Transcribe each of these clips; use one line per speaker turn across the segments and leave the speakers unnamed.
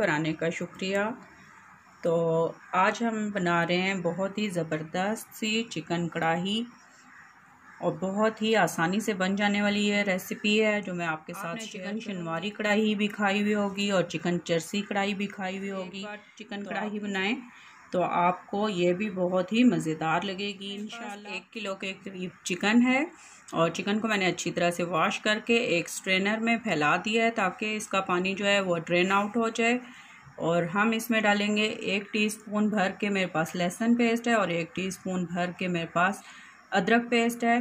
पर आने का शुक्रिया। तो आज हम बना रहे हैं बहुत ही ज़बरदस्त सी चिकन कढ़ाई और बहुत ही आसानी से बन जाने वाली ये रेसिपी है जो मैं आपके साथ चिकन शनवारी कढ़ाई भी खाई हुई होगी और चिकन चरसी कढ़ाई भी खाई हुई होगी। चिकन कढ़ाई बनाएं तो आपको ये भी बहुत ही मज़ेदार लगेगी इंशाल्लाह। 1 किलो के करीब चिकन है और चिकन को मैंने अच्छी तरह से वॉश करके एक स्ट्रेनर में फैला दिया है ताकि इसका पानी जो है वो ड्रेन आउट हो जाए। और हम इसमें डालेंगे 1 टीस्पून भर के मेरे पास लहसुन पेस्ट है और 1 टीस्पून भर के मेरे पास अदरक पेस्ट है,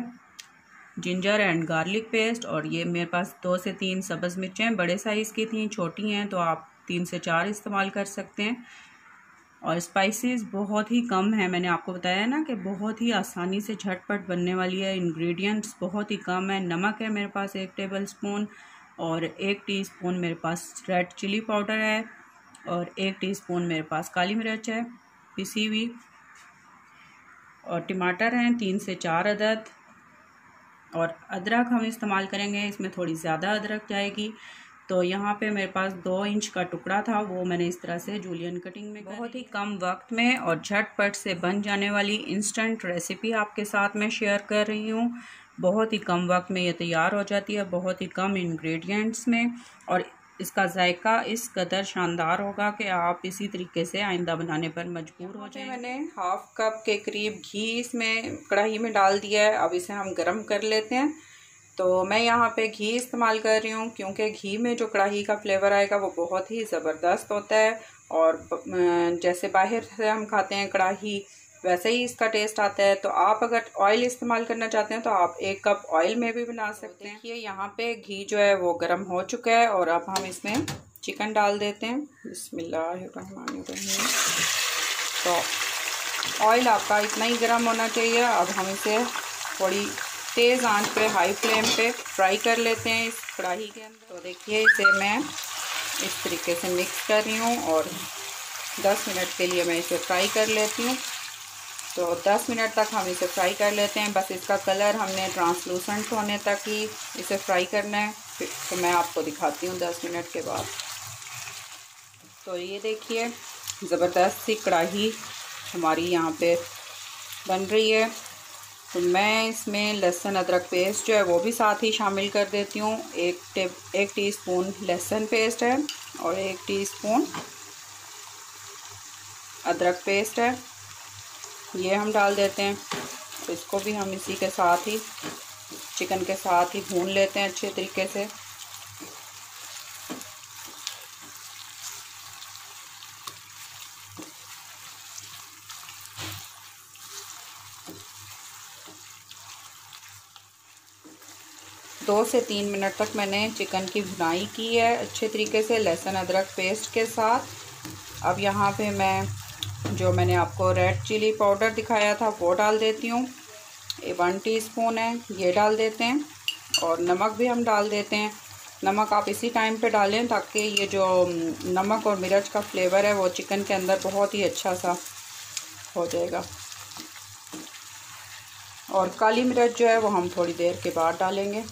जिंजर एंड गार्लिक पेस्ट। और ये मेरे पास 2 से 3 सब्ज़ मिर्चें बड़े साइज़ की थी, छोटी हैं तो आप 3 से 4 इस्तेमाल कर सकते हैं। और स्पाइसेस बहुत ही कम है, मैंने आपको बताया ना कि बहुत ही आसानी से झटपट बनने वाली है। इंग्रेडिएंट्स बहुत ही कम है। नमक है मेरे पास 1 टेबलस्पून और 1 टीस्पून मेरे पास रेड चिली पाउडर है और 1 टीस्पून मेरे पास काली मिर्च है पिसी हुई। और टमाटर हैं 3 से 4 अदद। और अदरक हम इस्तेमाल करेंगे, इसमें थोड़ी ज़्यादा अदरक जाएगी। तो यहाँ पे मेरे पास 2 इंच का टुकड़ा था, वो मैंने इस तरह से जूलियन कटिंग में बहुत ही कम वक्त में और झटपट से बन जाने वाली इंस्टेंट रेसिपी आपके साथ मैं शेयर कर रही हूँ। बहुत ही कम वक्त में ये तैयार हो जाती है, बहुत ही कम इंग्रेडिएंट्स में, और इसका जायका इस कदर शानदार होगा कि आप इसी तरीके से आइंदा बनाने पर मजबूर हो जाएं। मैंने हाफ कप के करीब घी इसमें कढ़ाई में डाल दिया है। अब इसे हम गरम कर लेते हैं। तो मैं यहाँ पे घी इस्तेमाल कर रही हूँ क्योंकि घी में जो कढ़ाई का फ्लेवर आएगा वो बहुत ही ज़बरदस्त होता है। और जैसे बाहर से हम खाते हैं कढ़ाई वैसे ही इसका टेस्ट आता है। तो आप अगर ऑयल इस्तेमाल करना चाहते हैं तो आप 1 कप ऑयल में भी बना सकते हैं। देखिए यहाँ पे घी जो है वो गर्म हो चुका है और अब हम इसमें चिकन डाल देते हैं। बिस्मिल्लाहिर्रहमानिर्रहीम। तो ऑयल आपका इतना ही गर्म होना चाहिए। अब हम इसे थोड़ी तेज़ आंच पे हाई फ्लेम पे फ्राई कर लेते हैं इस कढ़ाई के अंदर। तो देखिए इसे मैं इस तरीके से मिक्स कर रही हूँ और 10 मिनट के लिए मैं इसे फ्राई कर लेती हूँ। तो 10 मिनट तक हम इसे फ्राई कर लेते हैं। बस इसका कलर हमने ट्रांसलूसेंट होने तक ही इसे फ्राई करना है। तो मैं आपको दिखाती हूँ 10 मिनट के बाद। तो ये देखिए ज़बरदस्त सी कढ़ाई हमारी यहाँ पे बन रही है। तो मैं इसमें लहसुन अदरक पेस्ट जो है वो भी साथ ही शामिल कर देती हूँ। 1 टीस्पून लहसुन पेस्ट है और 1 टीस्पून अदरक पेस्ट है, ये हम डाल देते हैं। तो इसको भी हम इसी के साथ ही चिकन के साथ ही भून लेते हैं अच्छे तरीके से। दो से 3 मिनट तक मैंने चिकन की भुनाई की है अच्छे तरीके से लहसुन अदरक पेस्ट के साथ। अब यहाँ पे मैं जो मैंने आपको रेड चिली पाउडर दिखाया था वो डाल देती हूँ। ये 1 टीस्पून है, ये डाल देते हैं। और नमक भी हम डाल देते हैं। नमक आप इसी टाइम पे डालें ताकि ये जो नमक और मिर्च का फ्लेवर है वो चिकन के अंदर बहुत ही अच्छा सा हो जाएगा। और काली मिर्च जो है वो हम थोड़ी देर के बाद डालेंगे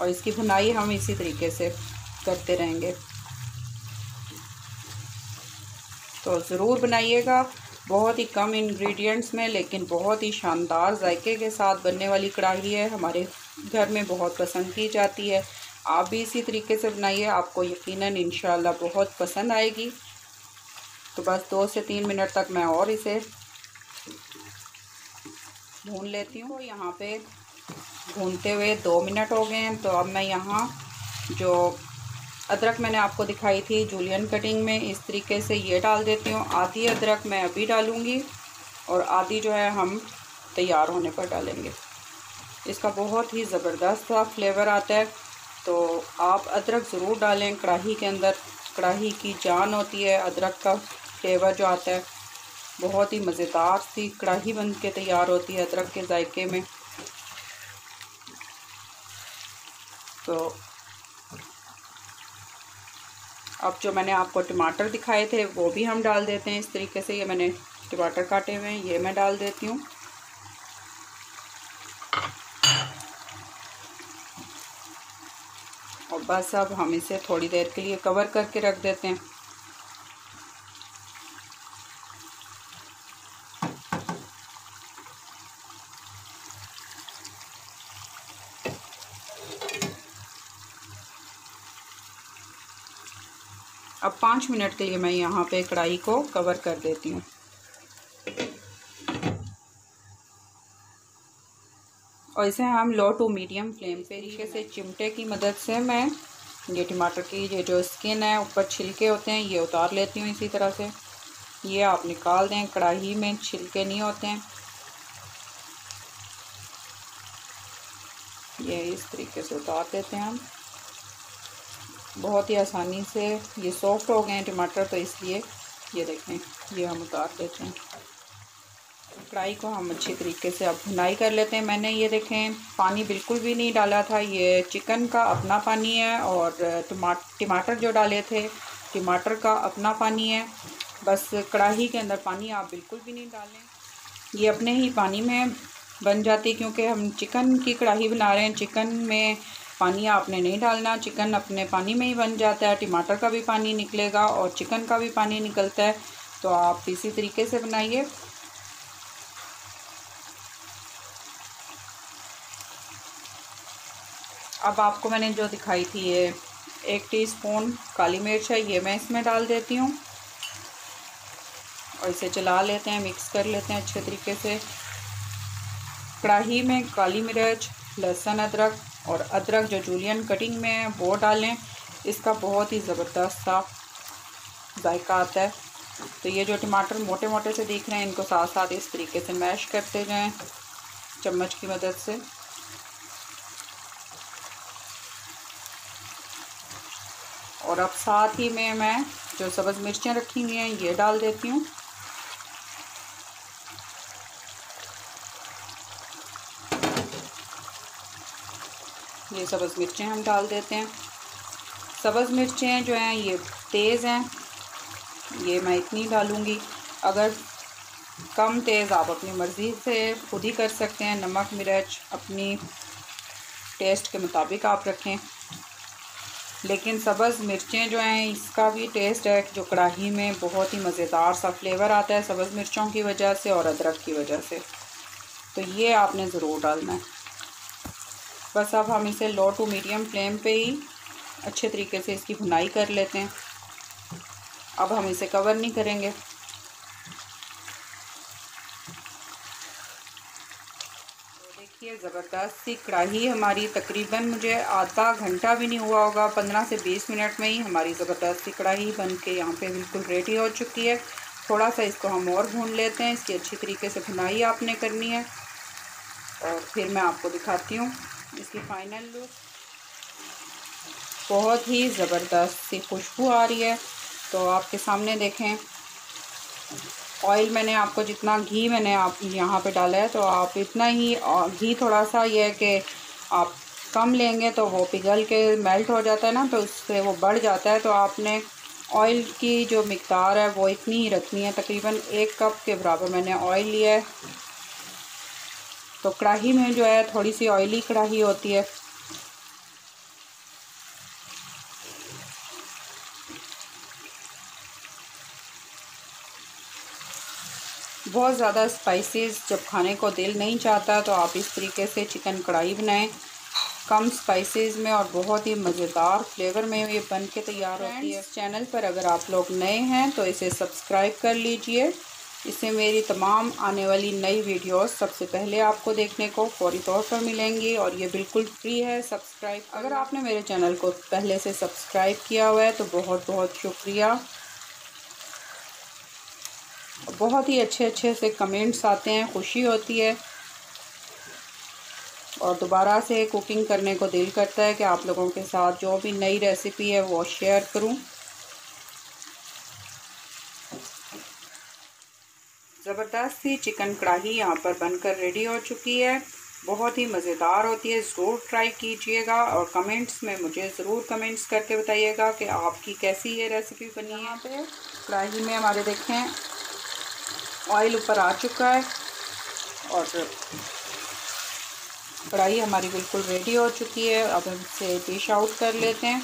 और इसकी भुनाई हम इसी तरीके से करते रहेंगे। तो ज़रूर बनाइएगा, बहुत ही कम इंग्रेडिएंट्स में लेकिन बहुत ही शानदार जायके के साथ बनने वाली कढ़ाई है। हमारे घर में बहुत पसंद की जाती है। आप भी इसी तरीके से बनाइए, आपको यकीनन इंशाल्लाह बहुत पसंद आएगी। तो बस 2 से 3 मिनट तक मैं और इसे भून लेती हूँ। यहाँ पे भूनते हुए 2 मिनट हो गए हैं। तो अब मैं यहाँ जो अदरक मैंने आपको दिखाई थी जूलियन कटिंग में इस तरीके से ये डाल देती हूँ। आधी अदरक मैं अभी डालूँगी और आधी जो है हम तैयार होने पर डालेंगे। इसका बहुत ही ज़बरदस्त सा फ्लेवर आता है। तो आप अदरक ज़रूर डालें कढ़ाई के अंदर, कढ़ाई की जान होती है। अदरक का फ्लेवर जो आता है बहुत ही मज़ेदार सी कढ़ाई बन के तैयार होती है अदरक के जायके में। तो अब जो मैंने आपको टमाटर दिखाए थे वो भी हम डाल देते हैं इस तरीके से। ये मैंने टमाटर काटे हुए हैं, ये मैं डाल देती हूँ। और बस अब हम इसे थोड़ी देर के लिए कवर करके रख देते हैं। अब 5 मिनट के लिए मैं यहाँ पे कढ़ाई को कवर कर देती हूँ। और इसे हम लो टू मीडियम फ्लेम पे तरीके से चिमटे की मदद से मैं ये टमाटर की ये जो स्किन है, ऊपर छिलके होते हैं, ये उतार लेती हूँ। इसी तरह से ये आप निकाल दें, कढ़ाई में छिलके नहीं होते हैं। ये इस तरीके से उतार देते हैं हम, बहुत ही आसानी से। ये सॉफ्ट हो गए हैं टमाटर, तो इसलिए ये देखें ये हम उतार देते हैं। कढ़ाई को हम अच्छी तरीके से अब भुनाई कर लेते हैं। मैंने ये देखें पानी बिल्कुल भी नहीं डाला था, ये चिकन का अपना पानी है, और टमाटर जो डाले थे टमाटर का अपना पानी है। बस कढ़ाई के अंदर पानी आप बिल्कुल भी नहीं डालें, ये अपने ही पानी में बन जाती, क्योंकि हम चिकन की कढ़ाई बना रहे हैं। चिकन में पानी आपने नहीं डालना, चिकन अपने पानी में ही बन जाता है। टमाटर का भी पानी निकलेगा और चिकन का भी पानी निकलता है, तो आप इसी तरीके से बनाइए। अब आपको मैंने जो दिखाई थी ये 1 टीस्पून काली मिर्च है, ये मैं इसमें डाल देती हूँ और इसे चला लेते हैं, मिक्स कर लेते हैं अच्छे तरीके से। कढ़ाई में काली मिर्च, लहसुन, अदरक और अदरक जो जूलियन कटिंग में है वो डालें, इसका बहुत ही ज़बरदस्त सा जायका आता है। तो ये जो टमाटर मोटे मोटे से दिख रहे हैं, इनको साथ साथ इस तरीके से मैश करते जाएं चम्मच की मदद से। और अब साथ ही में मैं जो सब्ज़ मिर्चें रखी हुई हैं ये डाल देती हूँ। ये सब्ज़ मिर्चें हम डाल देते हैं। सब्ज़ मिर्चें जो हैं ये तेज़ हैं, ये मैं इतनी डालूँगी। अगर कम तेज़ आप अपनी मर्ज़ी से खुद ही कर सकते हैं। नमक मिर्च अपनी टेस्ट के मुताबिक आप रखें, लेकिन सब्ज़ मिर्चें जो हैं इसका भी टेस्ट है जो कढ़ाई में बहुत ही मज़ेदार सा फ्लेवर आता है सब्ज़ मिर्चों की वजह से और अदरक की वजह से, तो ये आपने ज़रूर डालना है। बस अब हम इसे लो टू मीडियम फ्लेम पे ही अच्छे तरीके से इसकी भुनाई कर लेते हैं। अब हम इसे कवर नहीं करेंगे। देखिए ज़बरदस्त सी कढ़ाई हमारी, तकरीबन मुझे आधा घंटा भी नहीं हुआ होगा, 15 से 20 मिनट में ही हमारी ज़बरदस्त सी कढ़ाई बन के यहाँ पे बिल्कुल रेडी हो चुकी है। थोड़ा सा इसको हम और भून लेते हैं, इसकी अच्छी तरीके से भुनाई आपने करनी है और फिर मैं आपको दिखाती हूँ इसकी फ़ाइनल लुक। बहुत ही ज़बरदस्त सी खुशबू आ रही है, तो आपके सामने देखें। ऑयल मैंने आपको जितना घी मैंने आप यहाँ पे डाला है, तो आप इतना ही घी, थोड़ा सा ये है कि आप कम लेंगे तो वो पिघल के मेल्ट हो जाता है ना, तो उससे वो बढ़ जाता है। तो आपने ऑयल की जो मिक़दार है वो इतनी ही रखनी है, तकरीबन 1 कप के बराबर मैंने ऑयल लिया है। तो कढ़ाई में जो है थोड़ी सी ऑयली कढ़ाई होती है। बहुत ज़्यादा स्पाइसेस जब खाने को दिल नहीं चाहता तो आप इस तरीके से चिकन कढ़ाई बनाएं, कम स्पाइसेस में और बहुत ही मज़ेदार फ्लेवर में ये बन के तैयार होती है। चैनल पर अगर आप लोग नए हैं तो इसे सब्सक्राइब कर लीजिए, इससे मेरी तमाम आने वाली नई वीडियोस सबसे पहले आपको देखने को फौरी तौर पर मिलेंगी और ये बिल्कुल फ्री है सब्सक्राइब। अगर आपने मेरे चैनल को पहले से सब्सक्राइब किया हुआ है तो बहुत बहुत शुक्रिया। बहुत ही अच्छे अच्छे से कमेंट्स आते हैं, खुशी होती है और दोबारा से कुकिंग करने को दिल करता है कि आप लोगों के साथ जो भी नई रेसिपी है वो शेयर करूं। ज़बरदस्त सी चिकन कढ़ाई यहाँ पर बनकर रेडी हो चुकी है, बहुत ही मज़ेदार होती है। ज़रूर ट्राई कीजिएगा और कमेंट्स में मुझे ज़रूर कमेंट्स करके बताइएगा कि आपकी कैसी ये रेसिपी बनी है। यहाँ पे कढ़ाई में हमारे देखें ऑयल ऊपर आ चुका है और कढ़ाई हमारी बिल्कुल रेडी हो चुकी है। अब हम इसे डिश आउट कर लेते हैं।